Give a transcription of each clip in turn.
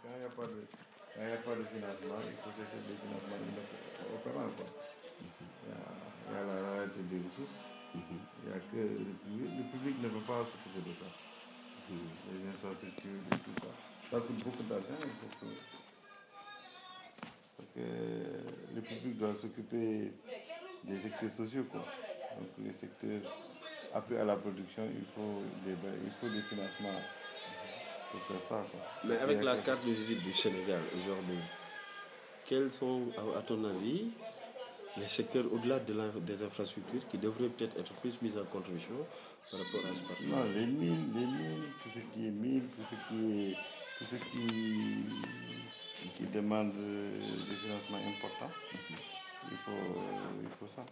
quand il n'y a pas de, quand il y a pas de financement, il faut chercher des financements opérants, quoi. Il y a la réalité des ressources. Il n'y a que le public ne peut pas s'occuper de ça. Les infrastructures et tout ça. Ça coûte beaucoup d'argent. Que le public doit s'occuper des secteurs sociaux, quoi. Donc les secteurs appui à la production, il faut des financements pour faire ça, quoi. Mais avec la carte de visite du Sénégal aujourd'hui, quels sont, à ton avis, les secteurs au-delà des infrastructures qui devraient peut-être être plus mis en contribution par rapport à ce partenariat? Non, les mines, tout ce qui est mine, tout ce qui demande des financements importants, il faut ça.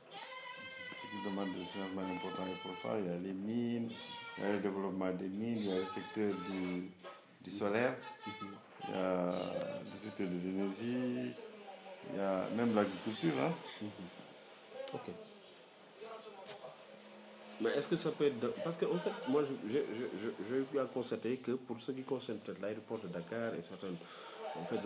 Ce qui demande des financements importants, il faut ça. Il y a les mines, il y a le développement des mines, il y a le secteur du solaire, il y a le secteur de l'énergie, il y a même l'agriculture. Hein. Ok. Mais est-ce que ça peut être... Parce qu'en fait, moi, j'ai eu à constater que pour ce qui concerne peut-être l'aéroport de Dakar et certaines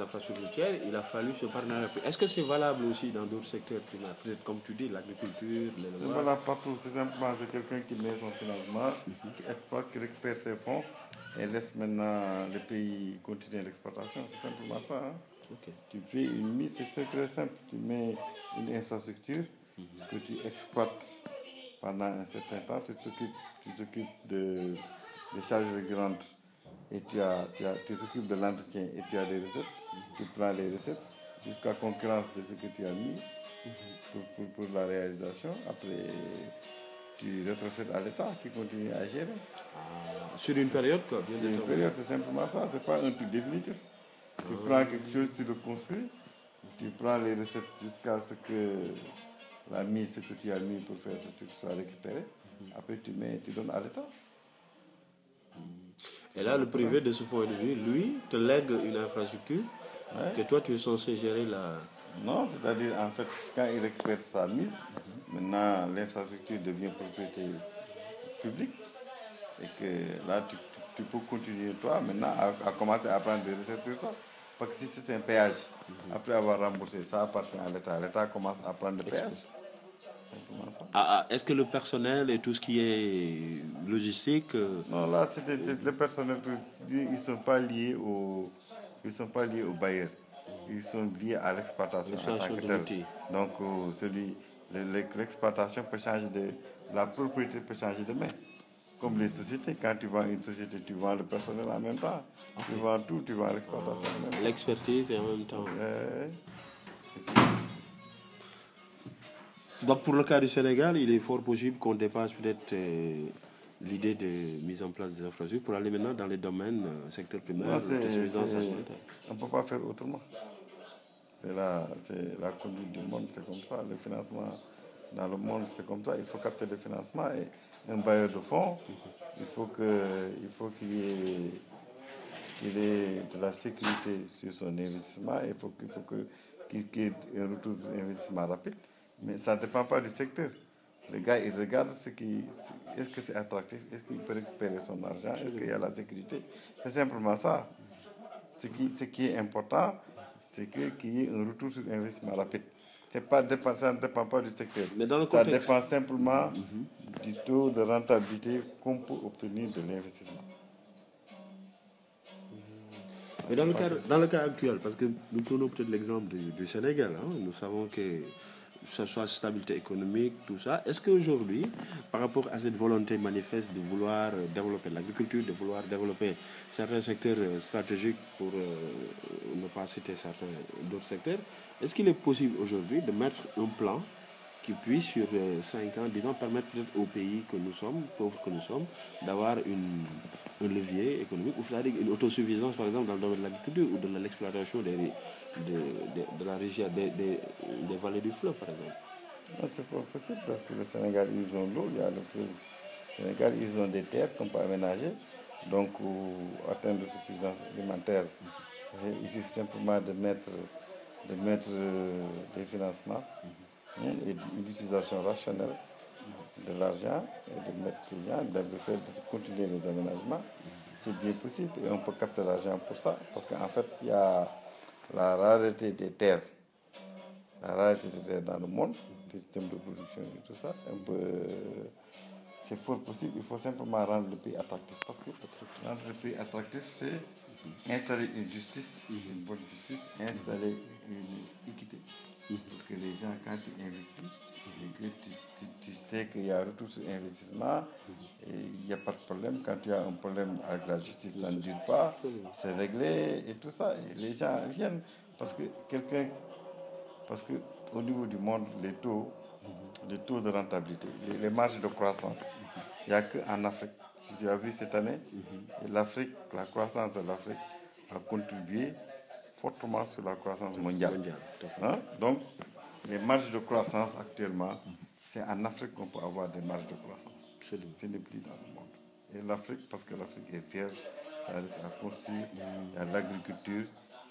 infrastructures routières, il a fallu se partenariat. Est-ce que c'est valable aussi dans d'autres secteurs primaires? Peut-être comme tu dis, l'agriculture, l'élevage. C'est valable partout. C'est simplement quelqu'un qui met son financement, qui exploite, qui récupère ses fonds et laisse maintenant le pays continuer l'exploitation. C'est simplement ça. Hein. Okay. Tu fais une mise, c'est très simple. Tu mets une infrastructure que tu exploites pendant un certain temps, tu t'occupes des charges récurrentes et tu t'occupes de l'entretien et tu as des recettes. Tu prends les recettes jusqu'à concurrence de ce que tu as mis pour la réalisation. Après, tu retrocèdes à l'État qui continue à gérer. Sur une période, quoi, bien Sur une période, c'est simplement ça. Ce n'est pas un truc définitif. Tu prends quelque chose, tu le construis, tu prends les recettes jusqu'à ce que la mise, ce que tu as mis pour faire ce truc soit récupéré. Après, tu donnes à l'État. Et là, le privé, de ce point de vue, lui, te lègue une infrastructure que toi, tu es censé gérer la... Non, c'est-à-dire, en fait, quand il récupère sa mise, maintenant, l'infrastructure devient propriété publique. Et que là, tu peux continuer, toi, maintenant, à commencer à prendre des recettes sur toi. Parce que si c'est un péage, après avoir remboursé, ça appartient à l'État. L'État commence à prendre des péages. Est-ce que le personnel et tout ce qui est logistique... Non, là, le personnel, ils ne sont pas liés au bailleur. Ils sont liés à l'exploitation en tant que telle. Donc, l'exploitation peut changer la propriété peut changer de main. Comme les sociétés, quand tu vends une société, tu vends le personnel en même temps. Okay. Tu vends tout, tu vends l'exploitation en même temps. L'expertise et en même temps. Donc pour le cas du Sénégal, il est fort possible qu'on dépasse peut-être l'idée de mise en place des infrastructures pour aller maintenant dans les domaines, secteur primaire, l'autosuffisance alimentaire. On ne peut pas faire autrement. C'est la conduite du monde, c'est comme ça. Le financement dans le monde, c'est comme ça. Il faut capter le financement et un bailleur de fonds, il faut qu'il y ait de la sécurité sur son investissement. Il faut qu'il y ait un retour d'investissement rapide. Mais ça ne dépend pas du secteur. Le gars, il regarde est-ce que c'est attractif, est-ce qu'il peut récupérer son argent, est-ce qu'il y a la sécurité. C'est simplement ça. Ce qui est important, c'est qu'il y ait un retour sur investissement rapide. Ça ne dépend pas du secteur. Mais dans le ça dépend simplement du taux de rentabilité qu'on peut obtenir de l'investissement. Mais dans le cas actuel, parce que nous prenons peut-être l'exemple du Sénégal, hein, nous savons que ce soit stabilité économique, tout ça. Est-ce qu'aujourd'hui, par rapport à cette volonté manifeste de vouloir développer l'agriculture, de vouloir développer certains secteurs stratégiques pour ne pas citer certains d'autres secteurs, est-ce qu'il est possible aujourd'hui de mettre un plan qui puisse, sur 5 ans, 10 ans, permettre peut-être au pays que nous sommes, pauvres que nous sommes, d'avoir un levier économique, ou c'est-à-dire une autosuffisance, par exemple, dans le domaine de l'agriculture ou de l'exploitation de la région, des vallées du fleuve, par exemple? Non, c'est pas possible parce que le Sénégal, ils ont l'eau, il y a le fleuve. Le Sénégal, ils ont des terres qu'on peut aménager. Donc, pour atteindre l'autosuffisance alimentaire, il suffit simplement de mettre des financements et une utilisation rationnelle de l'argent et de mettre les gens, de continuer les aménagements. c'est bien possible et on peut capter l'argent pour ça. Parce qu'en fait, il y a la rareté des terres. La rareté des terres dans le monde, des systèmes de production et tout ça. C'est fort possible, il faut simplement rendre le pays attractif. Parce que rendre le pays attractif, c'est installer une justice, une bonne justice, installer une équité. Pour que les gens, quand tu investis, et que tu sais qu'il y a un retour sur investissement, et il n'y a pas de problème. Quand il y a un problème avec la justice, ça ne dure pas, c'est réglé et tout ça. Et les gens viennent parce que au niveau du monde, les taux de rentabilité, les marges de croissance, il n'y a qu'en Afrique. Si tu as vu cette année, l'Afrique, la croissance de l'Afrique a contribué fortement sur la croissance mondiale. Hein? Donc, les marges de croissance actuellement, c'est en Afrique qu'on peut avoir des marges de croissance. Ce n'est plus dans le monde. Et l'Afrique, parce que l'Afrique est vierge, ça reste à construire, il y a l'agriculture,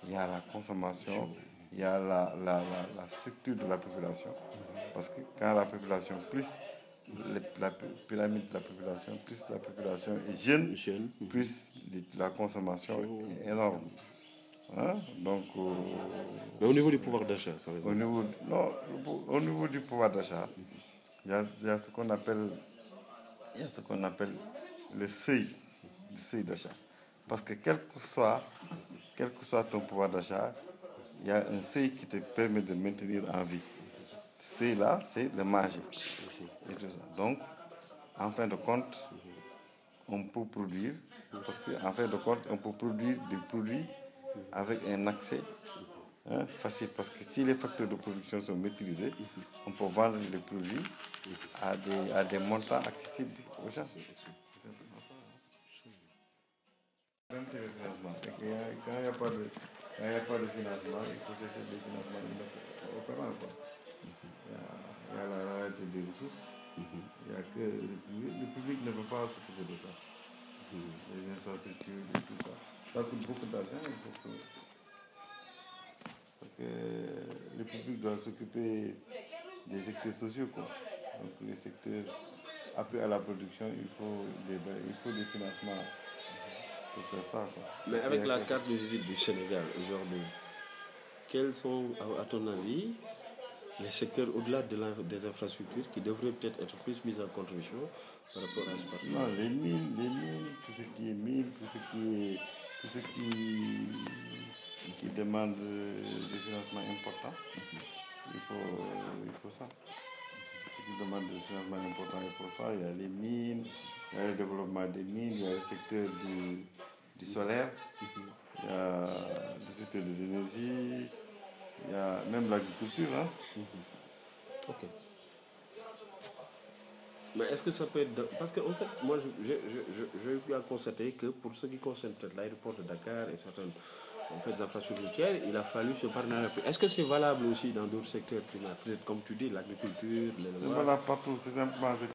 il y a la consommation, il y a la structure de la population. Parce que quand la population, plus la pyramide de la population, plus la population est jeune, plus la consommation est énorme. Hein? Donc, mais au niveau du pouvoir d'achat, par exemple. Au niveau du pouvoir d'achat, il y a ce qu'on appelle, le seuil d'achat. Parce que quel que soit ton pouvoir d'achat, il y a un seuil qui te permet de maintenir en vie. Ce seuil-là, c'est le manger. Et tout ça. Donc, en fin de compte, on peut produire, parce qu'en fin de compte, on peut produire des produits avec un accès facile. Parce que si les facteurs de production sont maîtrisés, on peut vendre les produits à des montants accessibles aux gens. Même c'est le financement. Quand il n'y a pas de financement, il faut chercher des financements opérants. Il y a la rareté des ressources. Il y a que le public ne peut pas s'occuper de ça. Les infrastructures et tout ça. Ça coûte beaucoup d'argent. Parce que le public doit s'occuper des secteurs sociaux, quoi. Donc les secteurs appelés à la production, il faut des financements pour faire ça, quoi. Mais avec la carte de visite du Sénégal aujourd'hui, quels sont, à ton avis, les secteurs au-delà des infrastructures qui devraient peut-être être plus mis en contribution par rapport à ce partenariat? Non, les mines, tout ce qui est mine, tout ce qui demande des financements importants, il faut ça. Ce qui demande des financements importants, il faut ça. Il y a les mines, il y a le développement des mines, il y a le secteur du solaire, il y a le secteur de l'énergie, il y a même l'agriculture. Hein. Ok. Mais est-ce que ça peut être... Parce qu'en fait, moi, je dois constater que pour ce qui concerne peut-être l'aéroport de Dakar et certaines infrastructures routières, il a fallu se partenariat. Est-ce que c'est valable aussi dans d'autres secteurs primaires? Peut-être comme tu dis, l'agriculture, l'élevage? C'est valable partout, c'est simplement...